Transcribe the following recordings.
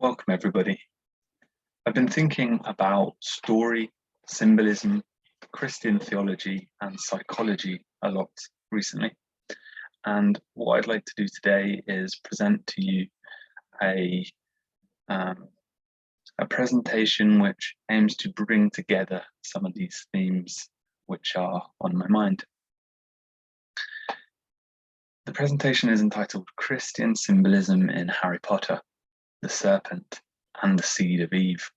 Welcome, everybody. I've been thinking about story, symbolism, Christian theology, and psychology a lot recently. And what I'd like to do today is present to you a presentation which aims to bring together some of these themes which are on my mind. The presentation is entitled Christian Symbolism in Harry Potter, the Serpent, and the Seed of Eve.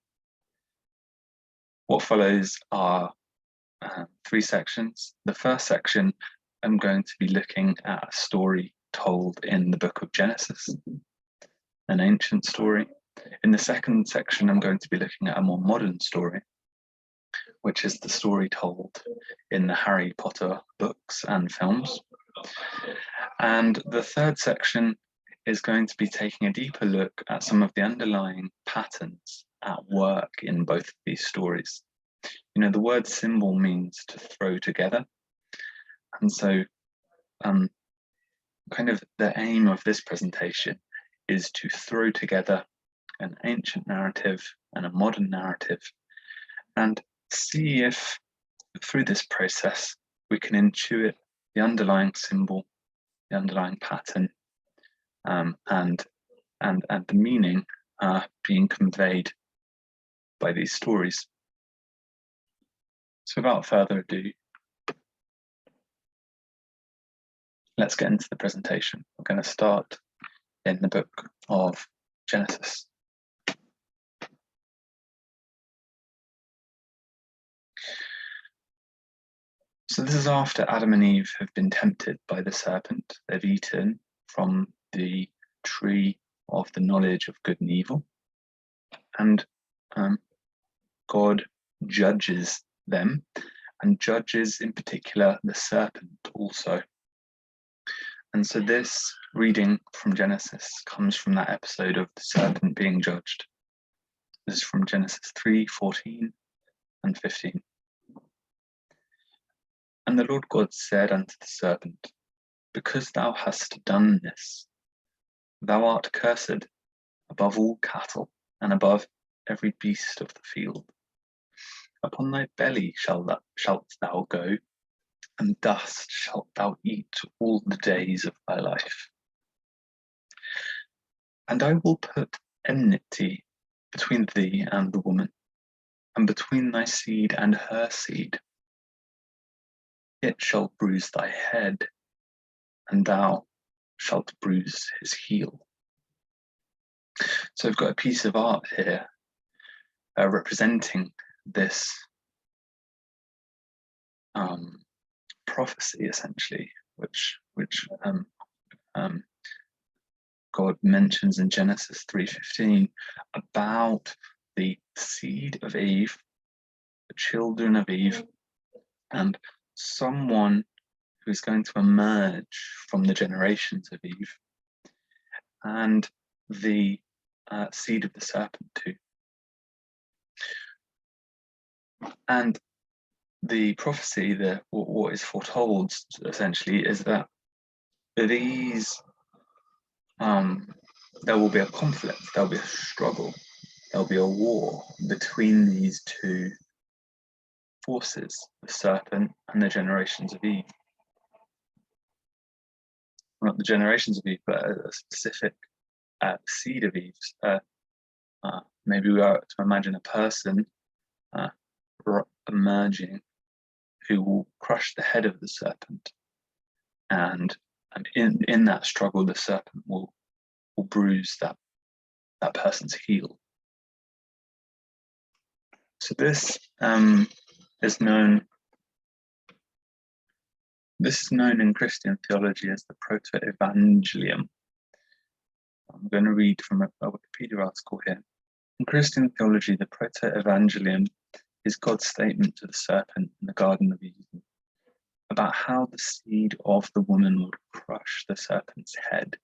What follows are three sections. The first section, I'm going to be looking at a story told in the book of Genesis, an ancient story. In the second section, I'm going to be looking at a more modern story, which is the story told in the Harry Potter books and films. And the third section is going to be taking a deeper look at some of the underlying patterns at work in both of these stories. You know, the word symbol means to throw together. And so kind of the aim of this presentation is to throw together an ancient narrative and a modern narrative and see if through this process we can intuit the underlying symbol, the underlying pattern, and the meaning being conveyed by these stories. So without further ado, let's get into the presentation. We're going to start in the book of Genesis. So this is after Adam and Eve have been tempted by the serpent. They've eaten from the tree of the knowledge of good and evil. And God judges them, and judges in particular the serpent also. And so this reading from Genesis comes from that episode of the serpent being judged. This is from Genesis 3:14 and 15. And the Lord God said unto the serpent, because thou hast done this, thou art cursed above all cattle and above every beast of the field. Upon thy belly shalt thou go, and dust shalt thou eat all the days of thy life. And I will put enmity between thee and the woman, and between thy seed and her seed. It shall bruise thy head, and thou shalt bruise his heel. So I've got a piece of art here representing this prophecy, essentially, which God mentions in Genesis 3:15 about the seed of Eve, the children of Eve, and someone who is going to emerge from the generations of Eve, and the seed of the serpent too. And the prophecy, what is foretold essentially, is that these there will be a conflict, there'll be a struggle, there'll be a war between these two forces, the serpent and the generations of Eve. Not the generations of Eve, but a specific seed of Eve. Maybe we are to imagine a person emerging who will crush the head of the serpent, and in that struggle the serpent will bruise that person's heel. So this is known in Christian theology as the protoevangelium. I'm going to read from a Wikipedia article here. In Christian theology, the protoevangelium is God's statement to the serpent in the Garden of Eden about how the seed of the woman would crush the serpent's head.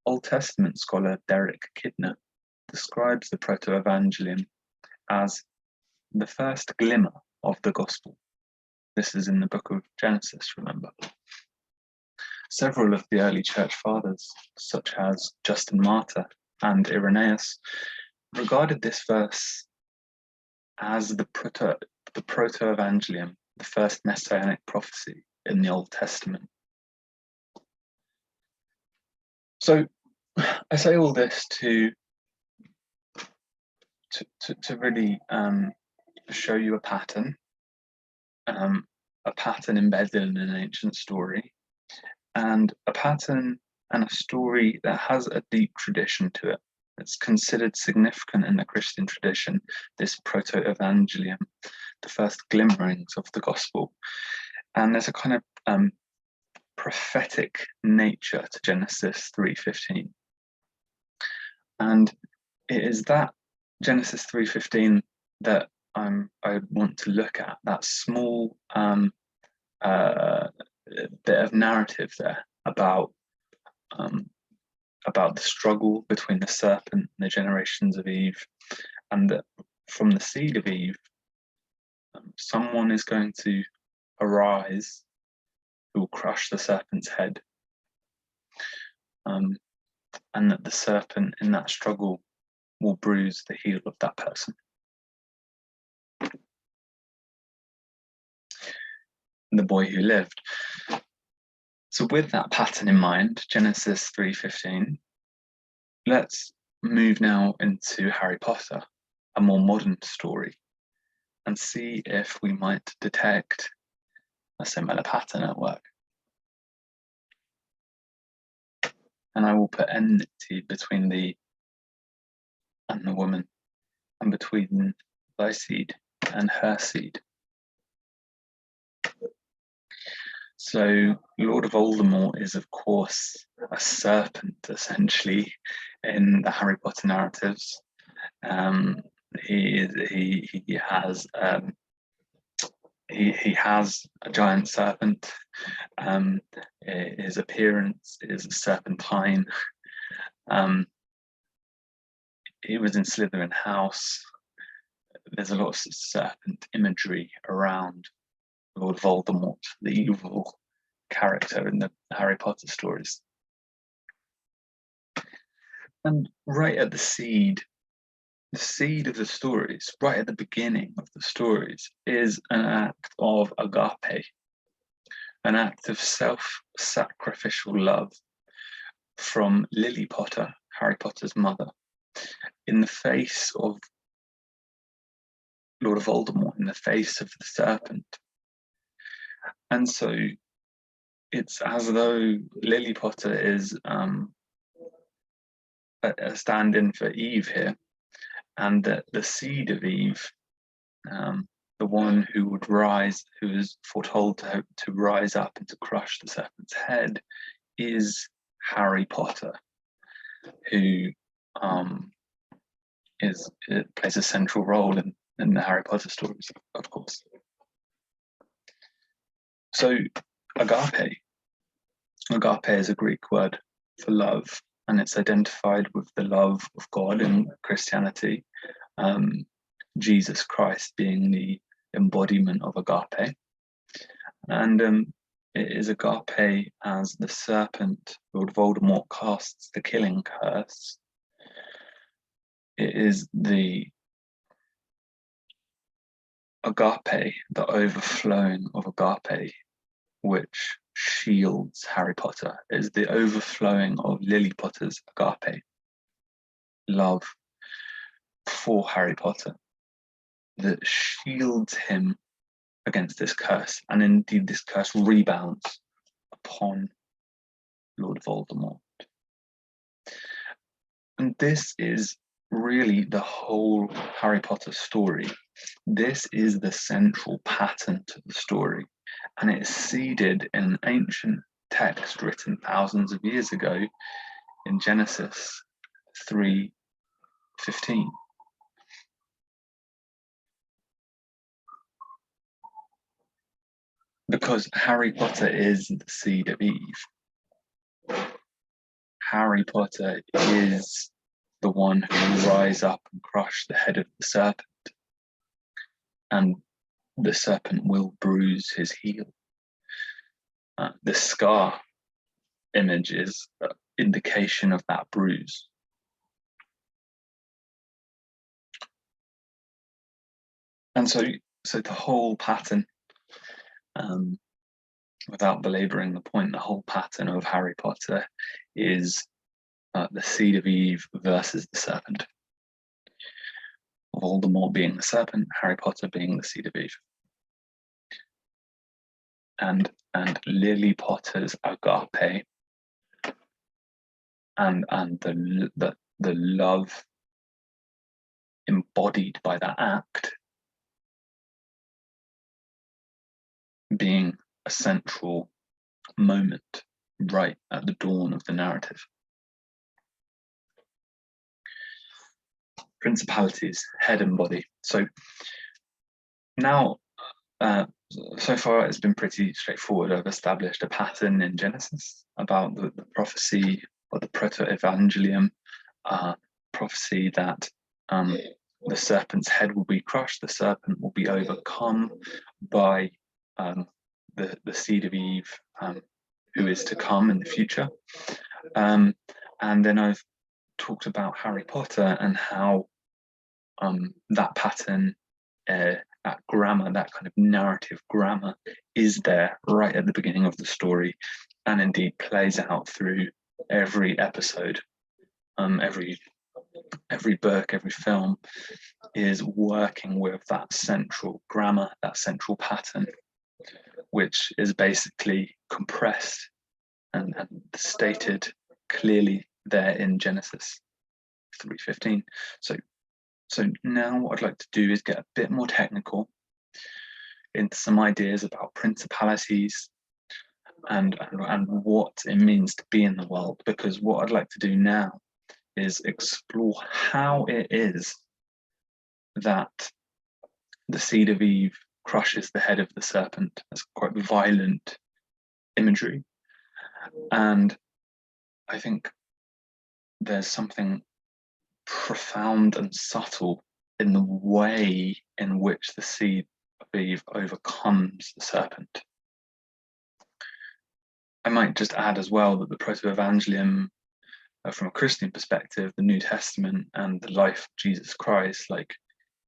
Old Testament scholar Derek Kidner describes the protoevangelium as the first glimmer of the gospel. This is in the book of Genesis, remember. Several of the early church fathers, such as Justin Martyr, and Irenaeus regarded this verse as the protoevangelium, the first messianic prophecy in the Old Testament. So I say all this to really show you a pattern embedded in an ancient story, and a pattern and a story that has a deep tradition to it. It's considered significant in the Christian tradition, this protoevangelium, the first glimmerings of the gospel. And there's a kind of prophetic nature to Genesis 3:15. And it is that Genesis 3:15 that I want to look at, that small bit of narrative there about the struggle between the serpent and the generations of Eve, and that from the seed of Eve, someone is going to arise who will crush the serpent's head, and that the serpent in that struggle will bruise the heel of that person. The boy who lived. So with that pattern in mind, Genesis 3:15, let's move now into Harry Potter, a more modern story, and see if we might detect a similar pattern at work. And I will put enmity between thee and the woman, and between thy seed and her seed. So Lord Voldemort is, of course, a serpent, essentially, in the Harry Potter narratives. He has a giant serpent. His appearance is serpentine. He was in Slytherin House. There's a lot of serpent imagery around Lord Voldemort, the evil character in the Harry Potter stories. And right at the seed of the stories, right at the beginning of the stories, is an act of agape, an act of self-sacrificial love from Lily Potter, Harry Potter's mother, in the face of Lord Voldemort, in the face of the serpent. And so it's as though Lily Potter is a stand-in for Eve here, and that the seed of Eve, the one who would rise, who is foretold to rise up and to crush the serpent's head, is Harry Potter, who plays a central role in the Harry Potter stories, of course. So agape is a Greek word for love, and it's identified with the love of God in Christianity, Jesus Christ being the embodiment of agape. And it is agape as the serpent, Lord Voldemort, casts the killing curse. It is the agape, the overflowing of agape, which shields Harry Potter. It is the overflowing of Lily Potter's agape, love for Harry Potter, that shields him against this curse. And indeed, this curse rebounds upon Lord Voldemort. And this is really the whole Harry Potter story. This is the central pattern to the story, and it is seeded in an ancient text written thousands of years ago in Genesis 3:15. Because Harry Potter is the seed of Eve. Harry Potter is the one who will rise up and crush the head of the serpent, and the serpent will bruise his heel. The scar image is an indication of that bruise. And so the whole pattern, without belaboring the point, the whole pattern of Harry Potter is the seed of Eve versus the serpent. Voldemort being the serpent, Harry Potter being the seed of Eve. And Lily Potter's agape and the love embodied by that act being a central moment right at the dawn of the narrative. Principalities, head and body. So now, so far it's been pretty straightforward. I've established a pattern in Genesis about the prophecy or the protoevangelium, prophecy that the serpent's head will be crushed, the serpent will be overcome by the seed of Eve, who is to come in the future. And then I've talked about Harry Potter and how that pattern, that grammar, that kind of narrative grammar is there right at the beginning of the story, and indeed plays out through every episode. Every book, every film is working with that central grammar, that central pattern, which is basically compressed and stated clearly there in Genesis 3:15. So now what I'd like to do is get a bit more technical into some ideas about principalities and what it means to be in the world, because what I'd like to do now is explore how it is that the seed of Eve crushes the head of the serpent. That's quite violent imagery. And I think there's something profound and subtle in the way in which the seed of Eve overcomes the serpent. I might just add as well that the protoevangelium, from a Christian perspective, the New Testament and the life of Jesus Christ, like,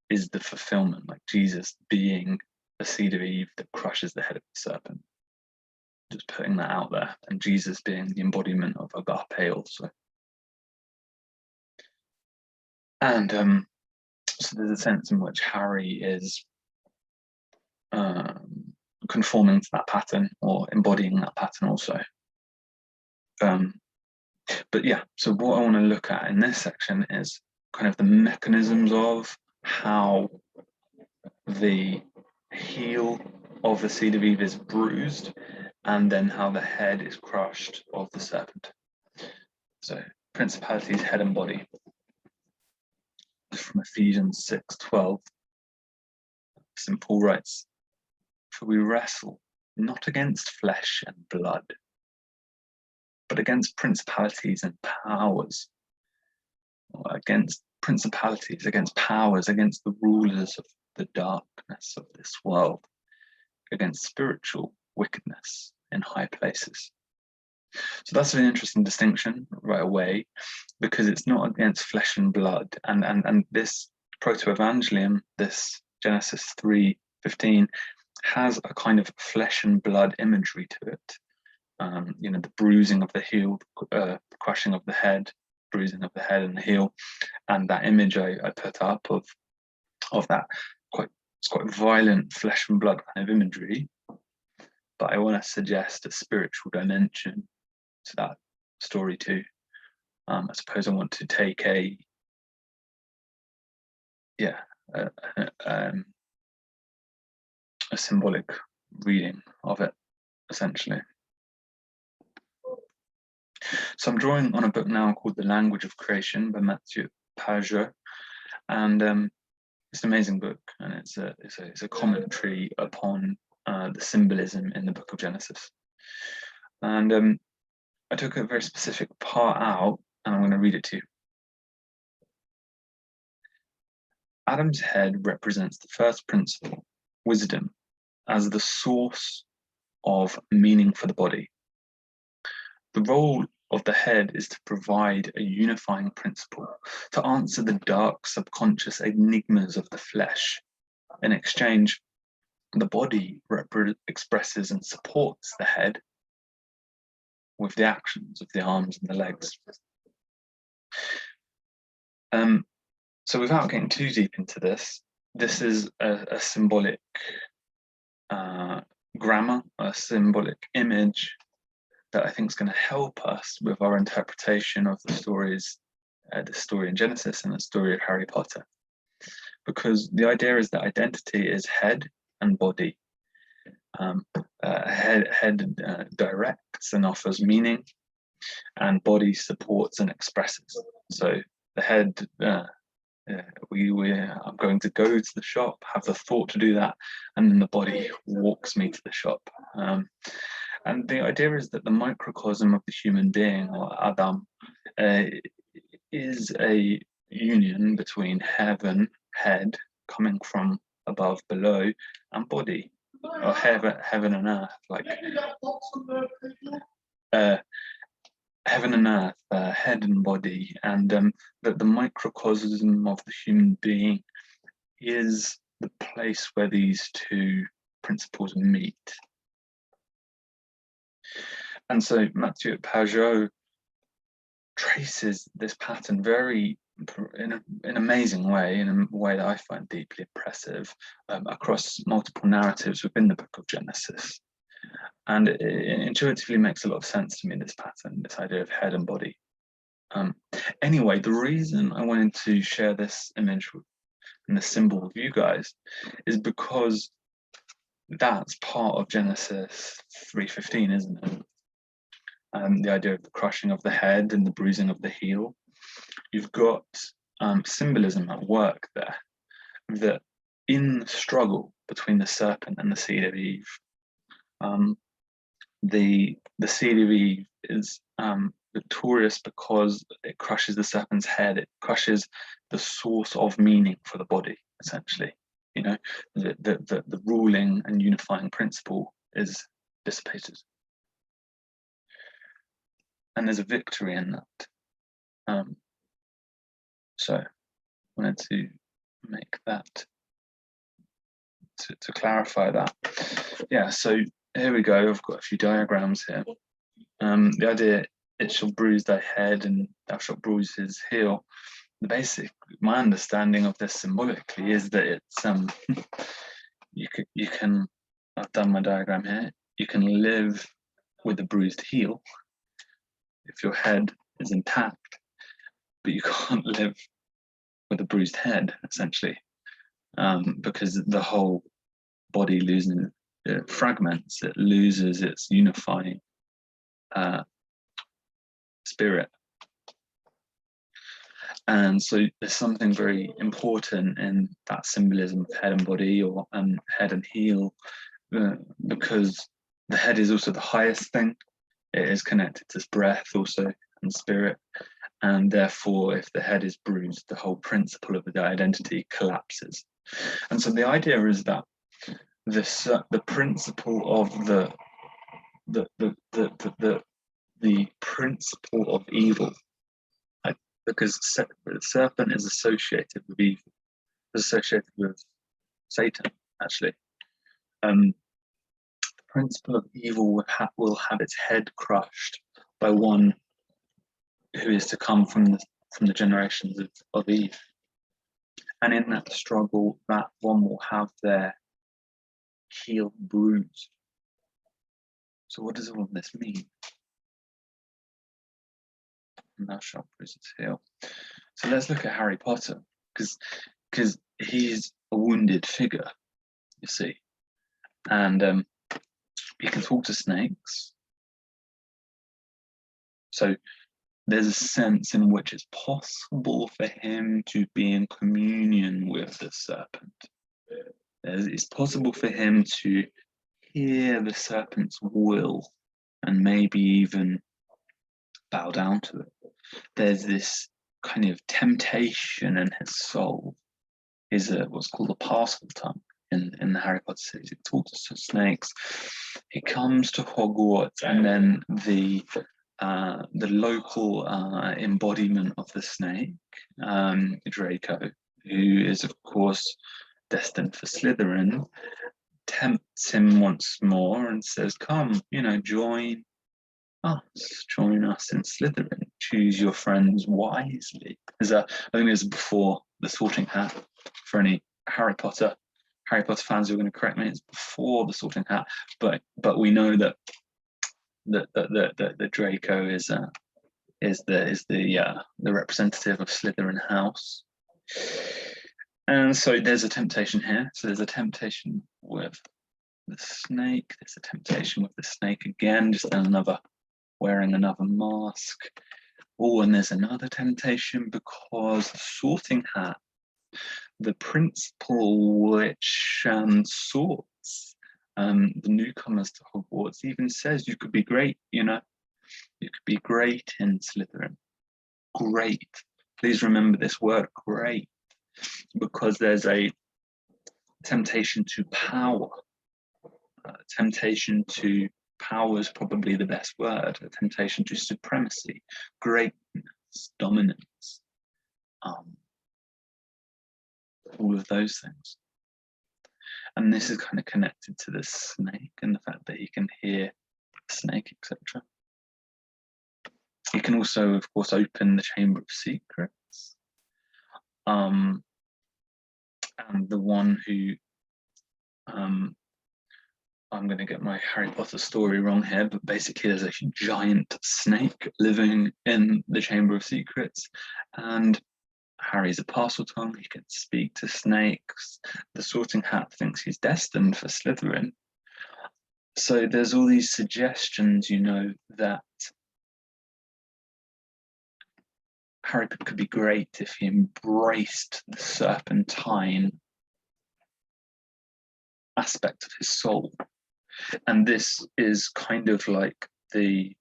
is the fulfillment, like Jesus being the seed of Eve that crushes the head of the serpent. Just putting that out there, and Jesus being the embodiment of agape also. And so there's a sense in which Harry is conforming to that pattern or embodying that pattern also. But yeah, so what I want to look at in this section is kind of the mechanisms of how the heel of the seed of Eve is bruised, and then how the head is crushed of the serpent. So principalities, head and body. From Ephesians 6:12, St. Paul writes, "For we wrestle not against flesh and blood, but against principalities and powers," or against principalities, against powers, against the rulers of the darkness of this world, against spiritual wickedness in high places. So that's an interesting distinction right away, because it's not against flesh and blood. And this protoevangelium, this Genesis 3:15, has a kind of flesh and blood imagery to it. The bruising of the heel, crushing of the head, bruising of the head and the heel, and that image I put up of that it's quite violent flesh and blood kind of imagery. But I want to suggest a spiritual dimension to that story too. I suppose I want to take a symbolic reading of it, essentially. So I'm drawing on a book now called The Language of Creation by Matthew Paget, and it's an amazing book, and it's a commentary upon the symbolism in the book of Genesis. And I took a very specific part out, and I'm going to read it to you. Adam's head represents the first principle, wisdom, as the source of meaning for the body. The role of the head is to provide a unifying principle, to answer the dark subconscious enigmas of the flesh. in exchange, the body expresses and supports the head with the actions of the arms and the legs. So without getting too deep into this is a symbolic grammar, a symbolic image that I think is going to help us with our interpretation of the stories, the story in Genesis and the story of Harry Potter. Because the idea is that identity is head and body. Head directs and offers meaning, and body supports and expresses. So the head, I'm going to go to the shop, have the thought to do that, and then the body walks me to the shop. And the idea is that the microcosm of the human being, or Adam, is a union between heaven, head, coming from above, below, and body, or heaven and earth, like heaven and earth, head and body, and that the microcosm of the human being is the place where these two principles meet. And so Mathieu Pajot traces this pattern in an amazing way, in a way that I find deeply impressive, across multiple narratives within the book of Genesis. And it intuitively makes a lot of sense to me, this pattern, this idea of head and body. Anyway, the reason I wanted to share this image and the symbol with you guys is because that's part of Genesis 3:15, isn't it? The idea of the crushing of the head and the bruising of the heel. You've got symbolism at work there, that in the struggle between the serpent and the seed of Eve, the seed of Eve is victorious because it crushes the serpent's head. It crushes the source of meaning for the body, essentially. You know, the ruling and unifying principle is dissipated. And there's a victory in that. So I wanted to make that, to clarify that. Yeah, so here we go. I've got a few diagrams here. The idea, it shall bruise thy head and thou shalt bruise his heel. My understanding of this symbolically is that it's you can, I've done my diagram here, you can live with a bruised heel if your head is intact, but you can't live with a bruised head, essentially, because the whole body fragments, it loses its unifying spirit. And so there's something very important in that symbolism of head and body, or head and heel, because the head is also the highest thing. It is connected to breath also, and spirit. And therefore, if the head is bruised, the whole principle of the identity collapses. And so the idea is that the principle of the principle of evil, because the serpent is associated with evil, is associated with Satan, actually. The principle of evil will have its head crushed by one who is to come from the generations of Eve. And in that struggle, that one will have their heel bruised. So what does all of this mean? And thou shalt bruise his heel. So let's look at Harry Potter, because he's a wounded figure, you see. And he can talk to snakes. So there's a sense in which it's possible for him to be in communion with the serpent. It's possible for him to hear the serpent's will and maybe even bow down to it. There's this kind of temptation in his soul. Is what's called a parcel tongue in the Harry Potter series. He talks to snakes. He comes to Hogwarts, and then the local embodiment of the snake, Draco, who is of course destined for Slytherin, tempts him once more and says, come, join us in Slytherin. Choose your friends wisely. I think it's before the Sorting Hat. For any Harry Potter fans who are going to correct me, it's before the Sorting Hat. But we know that the Draco is the representative of Slytherin House. And so there's a temptation here. So there's a temptation with the snake. There's a temptation with the snake again, just wearing another mask. Oh, and there's another temptation because the Sorting Hat, the principle which sorts the newcomers to Hogwarts, even says you could be great, you could be great in Slytherin. Great. Please remember this word, great, because there's a temptation to power. Temptation to power is probably the best word. A temptation to supremacy, greatness, dominance, all of those things. And this is kind of connected to the snake and the fact that he can hear the snake, etc. He can also, of course, open the Chamber of Secrets. And the one who, I'm going to get my Harry Potter story wrong here, but basically there's a giant snake living in the Chamber of Secrets, and Harry's a Parseltongue. He can speak to snakes. The Sorting Hat thinks he's destined for Slytherin. So there's all these suggestions, that Harry could be great if he embraced the serpentine aspect of his soul. And this is kind of like the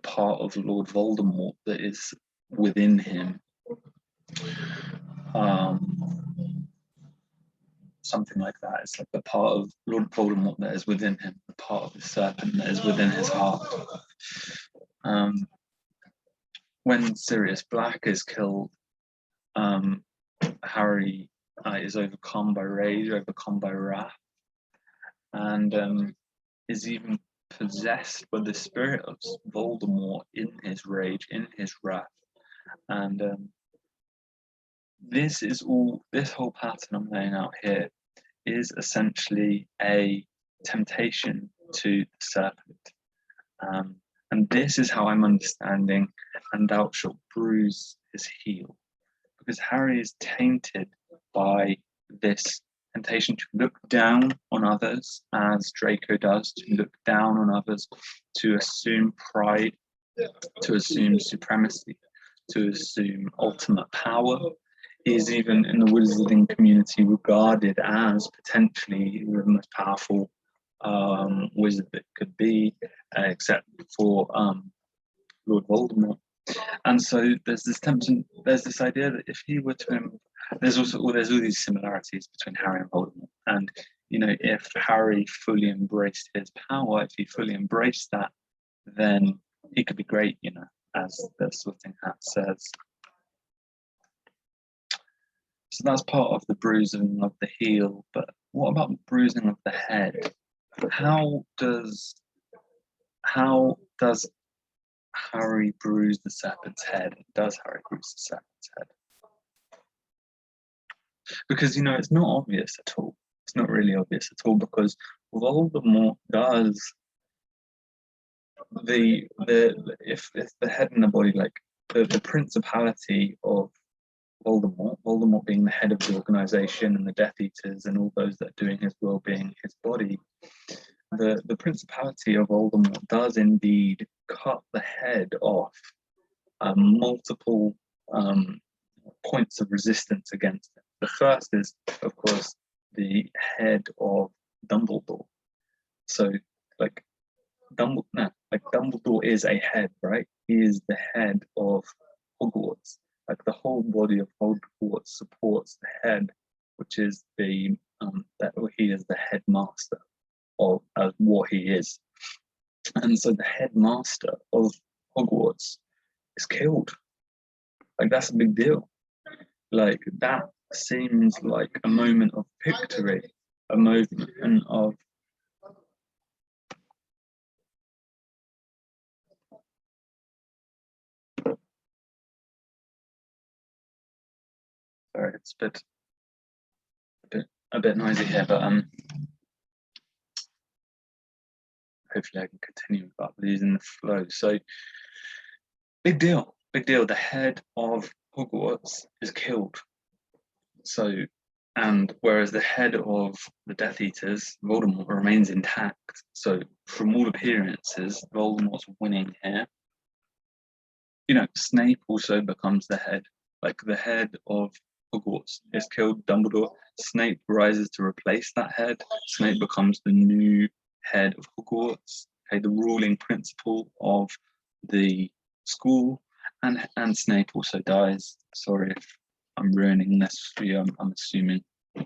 part of Lord Voldemort that is within him. Something like that. It's like the part of Lord Voldemort that is within him, the part of the serpent that is within his heart. When Sirius Black is killed, Harry is overcome by rage, overcome by wrath, and is even possessed by the spirit of Voldemort in his rage, in his wrath. And this whole pattern I'm laying out here is essentially a temptation to the serpent. And this is how I'm understanding, and thou shalt bruise his heel. Because Harry is tainted by this temptation to look down on others, as Draco does, to look down on others, to assume pride, to assume supremacy, to assume ultimate power. He is even in the wizarding community regarded as potentially the most powerful wizard that could be, except for Lord Voldemort. And so there's this temptation, there's this idea that if he were to, there's all these similarities between Harry and Voldemort. And if Harry fully embraced his power, if he fully embraced that, then he could be great, as the Sorting Hat says. So that's part of the bruising of the heel. But what about the bruising of the head? How does Harry bruise the serpent's head? Does Harry bruise the serpent's head? Because it's not obvious at all. It's not really obvious at all, because Voldemort does if the head and the body, like the principality of Voldemort being the head of the organization, and the Death Eaters and all those that are doing his will being his body, the principality of Voldemort does indeed cut the head off multiple points of resistance against it. The first is, of course, the head of Dumbledore. So, Dumbledore is a head, right? He is the head of Hogwarts. Like the whole body of Hogwarts supports the head, which is he is the headmaster of what he is. And so the headmaster of Hogwarts is killed. Like, that's a big deal. Like, that seems like a moment of victory, a moment of sorry, it's a bit noisy here, but hopefully I can continue without losing the flow. So big deal. The head of Hogwarts is killed. So, and whereas the head of the Death Eaters, Voldemort, remains intact. So from all appearances, Voldemort's winning here. You know, Snape also becomes the head. Like the head of Hogwarts is killed, Dumbledore. Snape rises to replace that head. Snape becomes the new head of Hogwarts, okay, the ruling principal of the school, and Snape also dies. Sorry if I'm ruining this for you. I'm assuming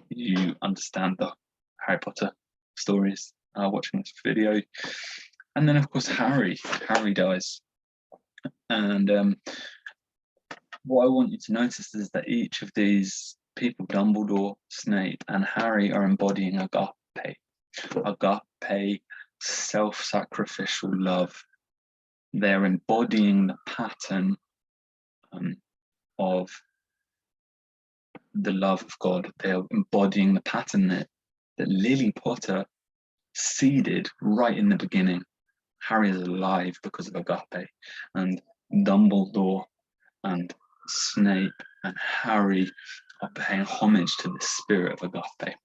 you understand the Harry Potter stories watching this video. And then of course Harry dies. And what I want you to notice is that each of these people, Dumbledore, Snape, and Harry, are embodying agape. Agape, self-sacrificial love. They're embodying the pattern of the love of God. They're embodying the pattern that Lily Potter seeded right in the beginning. Harry is alive because of agape, and Dumbledore and Snape and Harry are paying homage to the spirit of agape.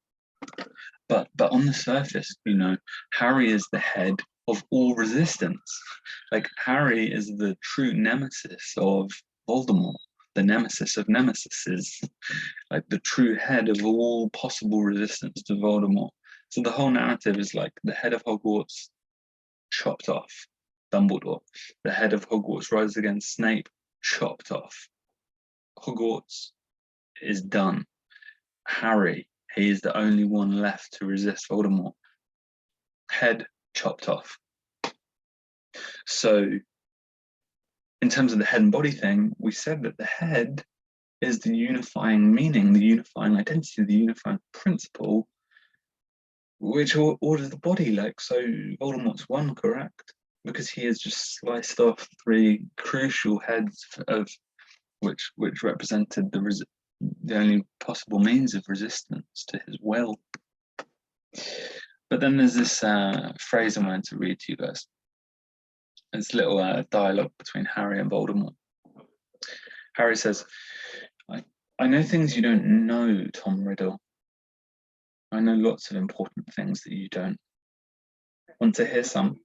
But on the surface, you know, Harry is the head of all resistance. Like Harry is the true nemesis of Voldemort, the nemesis of nemesises, like the true head of all possible resistance to Voldemort. So the whole narrative is like the head of Hogwarts chopped off, Dumbledore. The head of Hogwarts rises against Snape, chopped off. Hogwarts is done. Harry, he is the only one left to resist Voldemort. Head chopped off. So in terms of the head and body thing, we said that the head is the unifying meaning, the unifying identity, the unifying principle, which orders the body. Like, so Voldemort's one, correct? Because he has just sliced off 3 crucial heads of which represented the only possible means of resistance to his will. But then there's this phrase I wanted to read to you guys. This little dialogue between Harry and Voldemort. Harry says, I know things you don't know, Tom Riddle. I know lots of important things that you don't. Want to hear some?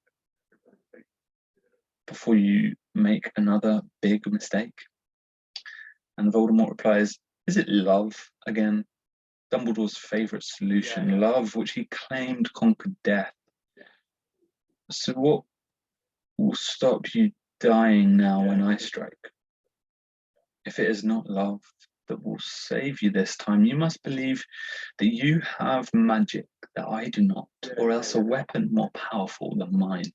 Before you make another big mistake? And Voldemort replies, is it love again? Dumbledore's favourite solution, love, which he claimed conquered death. So what will stop you dying now when I strike? If it is not love that will save you this time, you must believe that you have magic that I do not, or else a weapon more powerful than mine.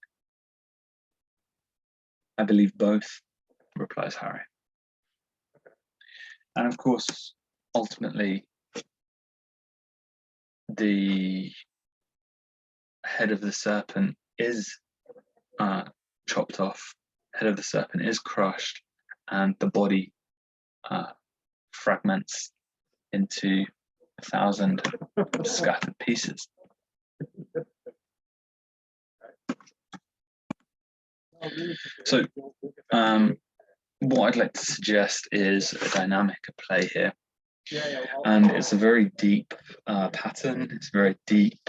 I believe both, replies Harry. And of course, ultimately, the head of the serpent is chopped off, head of the serpent is crushed, and the body fragments into 1,000 scattered pieces. So what I'd like to suggest is a dynamic at play here, and it's a very deep pattern. It's a very deep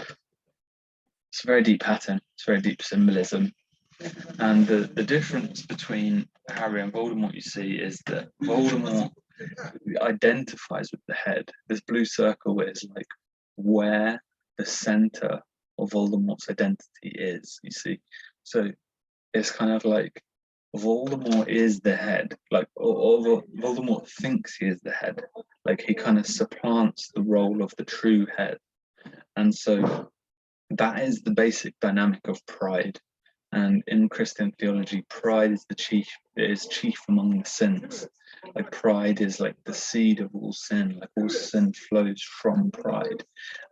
pattern. It's very deep symbolism. And the difference between Harry and Voldemort, you see, is that Voldemort identifies with the head. This blue circle is like where the center of Voldemort's identity is, you see. So it's kind of like Voldemort is the head, like or Voldemort thinks he is the head, like he kind of supplants the role of the true head. And so that is the basic dynamic of pride. And in Christian theology, pride is chief among the sins. Like pride is like the seed of all sin, like all sin flows from pride.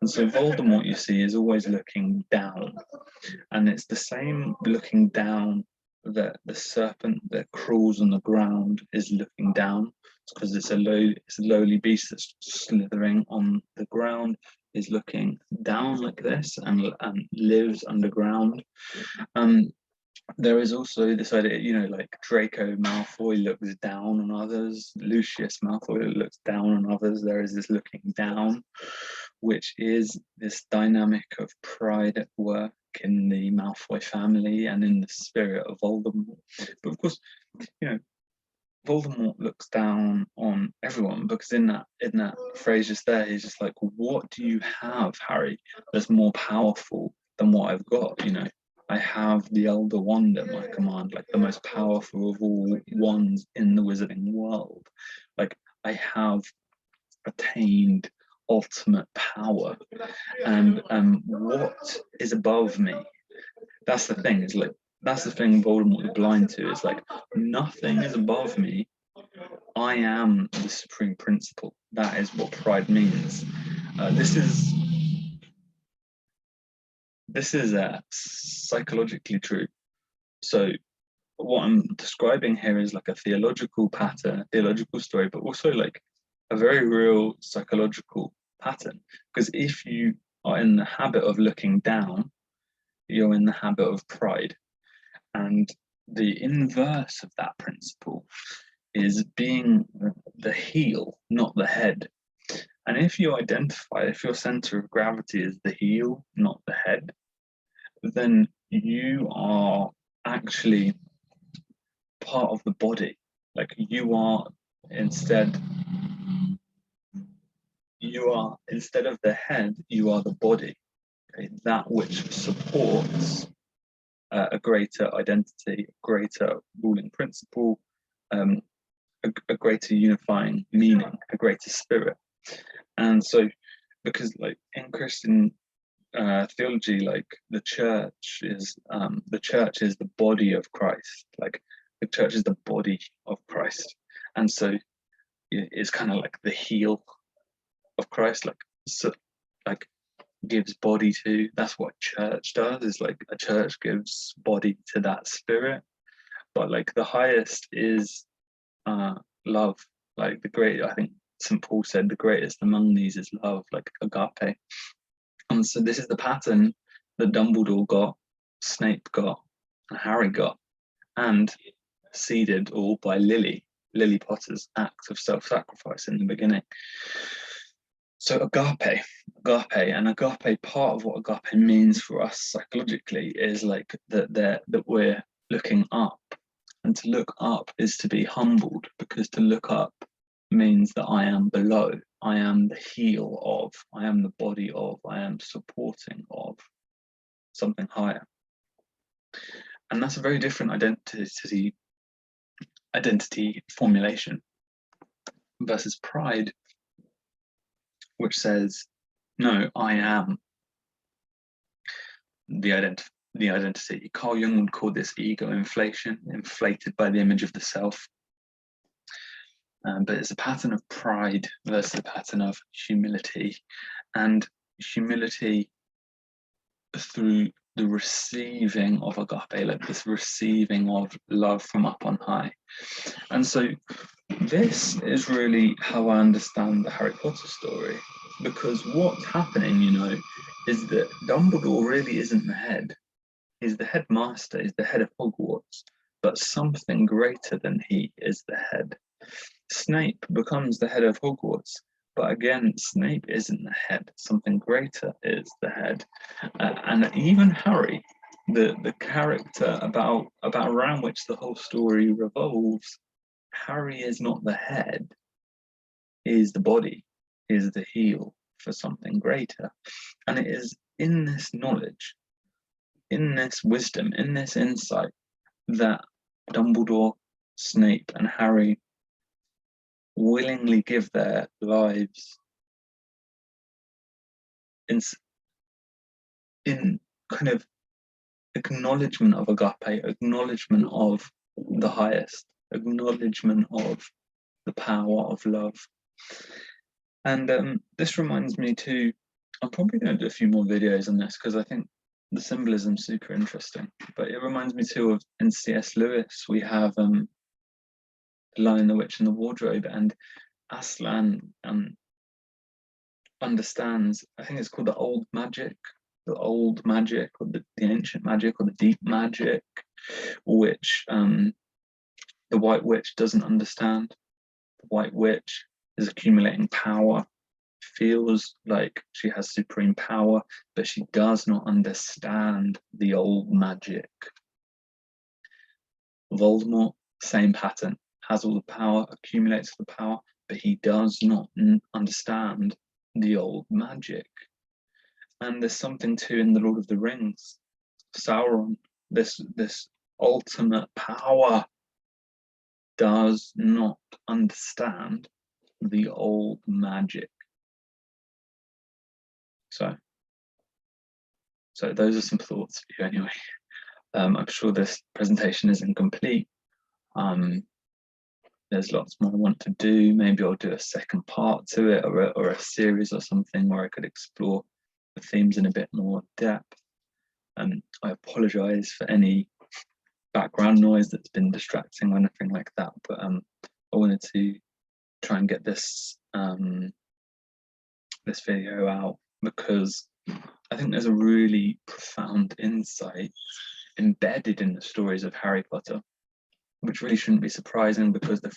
And so Voldemort, you see, is always looking down. And it's the same looking down that the serpent that crawls on the ground is looking down. It's because it's a lowly beast that's slithering on the ground, is looking down like this and lives underground. There is also this idea, you know, like Draco Malfoy looks down on others, Lucius Malfoy looks down on others. There is this looking down, which is this dynamic of pride at work in the Malfoy family and in the spirit of Voldemort. But of course, you know, Voldemort looks down on everyone, because in that phrase just there, he's just like, what do you have, Harry, that's more powerful than what I've got? You know, I have the Elder Wand at my command, like the most powerful of all wands in the wizarding world. Like, I have attained ultimate power, and what is above me? That's the thing. Is like, that's the thing Voldemort is blind to. It's like, nothing is above me. I am the supreme principle. That is what pride means. This is psychologically true. So what I'm describing here is like a theological pattern, theological story, but also like a very real psychological pattern. Because if you are in the habit of looking down, you're in the habit of pride. And the inverse of that principle is being the heel, not the head. And if you identify, if your center of gravity is the heel, not the head, then you are actually part of the body. Like, you are instead of the head, you are the body. Okay? That which supports a greater identity, a greater ruling principle, a greater unifying meaning, a greater spirit. And so, because like in Christian theology, like the church is the body of Christ. Like, the church is the body of Christ, and so it's kind of like the heel of Christ. Like, so, like, gives body to. That's what church does. Is like a church gives body to that spirit. But like the highest is love. Like I think St. Paul said, the greatest among these is love, like agape. And so this is the pattern that Dumbledore got, Snape got, and Harry got, and seeded all by Lily Potter's act of self-sacrifice in the beginning. So agape, part of what agape means for us psychologically is like that we're looking up, and to look up is to be humbled, because to look up means that I am below, I am the heel of, I am the body of, I am supporting of something higher. And that's a very different identity formulation versus pride, which says, no, I am the identity. Carl Jung would call this ego inflation, inflated by the image of the self. But it's a pattern of pride versus a pattern of humility, and humility through the receiving of agape, like this receiving of love from up on high. And so this is really how I understand the Harry Potter story, because what's happening, you know, is that Dumbledore really isn't the head. He's the headmaster, he's the head of Hogwarts, but something greater than he is the head. Snape becomes the head of Hogwarts, but again, Snape isn't the head. Something greater is the head. And even Harry, the character about around which the whole story revolves, Harry is not the head. He is the body. He is the heel for something greater. And it is in this knowledge, in this wisdom, in this insight, that Dumbledore, Snape, and Harry willingly give their lives in kind of acknowledgement of agape, acknowledgement of the highest, acknowledgement of the power of love. And this reminds me too, I'm probably going to do a few more videos on this because I think the symbolism is super interesting. But it reminds me too of, in C.S. Lewis, we have The Lion, the Witch and the Wardrobe, and Aslan understands, I think it's called the old magic, or the ancient magic, or the deep magic, which the White Witch doesn't understand. The White Witch is accumulating power, feels like she has supreme power, but she does not understand the old magic. Voldemort, same pattern, has all the power, accumulates the power, but he does not understand the old magic. And there's something too in the Lord of the Rings, Sauron, this ultimate power, does not understand the old magic. So those are some thoughts for you anyway. I'm sure this presentation is incomplete. There's lots more I want to do. Maybe I'll do a second part to it, or a series or something where I could explore the themes in a bit more depth. I apologize for any background noise that's been distracting or anything like that, but I wanted to try and get this this video out because I think there's a really profound insight embedded in the stories of Harry Potter, which really shouldn't be surprising because the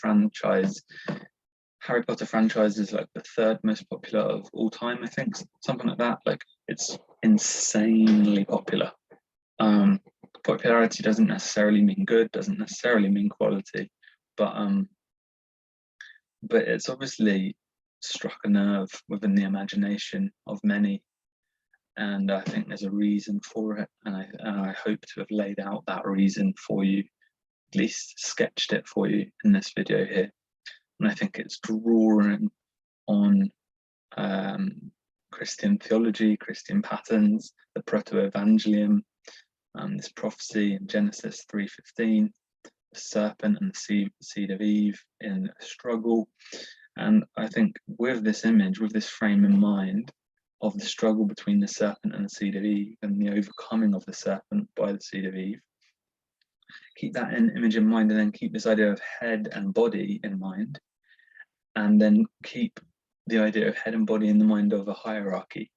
Harry Potter franchise is like the third most popular of all time, I think, something like that. Like, it's insanely popular. Popularity doesn't necessarily mean good, doesn't necessarily mean quality, but it's obviously struck a nerve within the imagination of many, and I think there's a reason for it, and I hope to have laid out that reason for you, at least sketched it for you in this video here. And I think it's drawing on Christian theology, Christian patterns, the protoevangelium, this prophecy in Genesis 3:15, the serpent and the seed of Eve in a struggle. And I think with this image, with this frame in mind of the struggle between the serpent and the seed of Eve, and the overcoming of the serpent by the seed of Eve, keep that image in mind, and then keep this idea of head and body in mind, and then keep the idea of head and body in the mind of a hierarchy.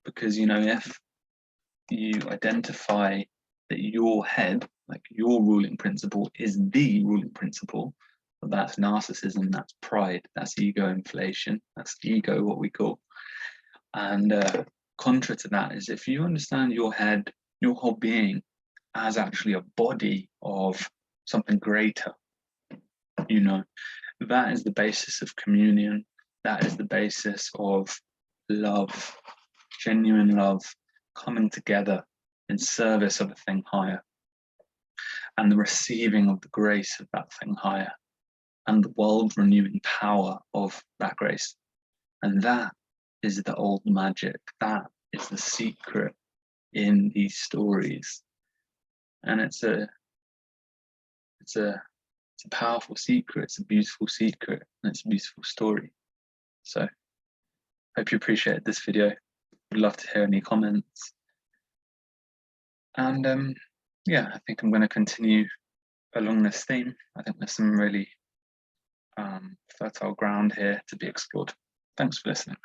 Because, you know, if you identify that your head, like your ruling principle, is the ruling principle, well, that's narcissism, that's pride, that's ego inflation, that's ego, what we call. And contra to that is, if you understand your head, your whole being, as actually a body of something greater, you know, that is the basis of communion. That is the basis of love, genuine love, coming together in service of a thing higher, and the receiving of the grace of that thing higher, and the world renewing power of that grace. And that is the old magic. That is the secret in these stories. And it's a powerful secret, it's a beautiful secret, and it's a beautiful story. So hope you appreciated this video. Would love to hear any comments. And yeah, I think I'm going to continue along this theme. I think there's some really fertile ground here to be explored. Thanks for listening.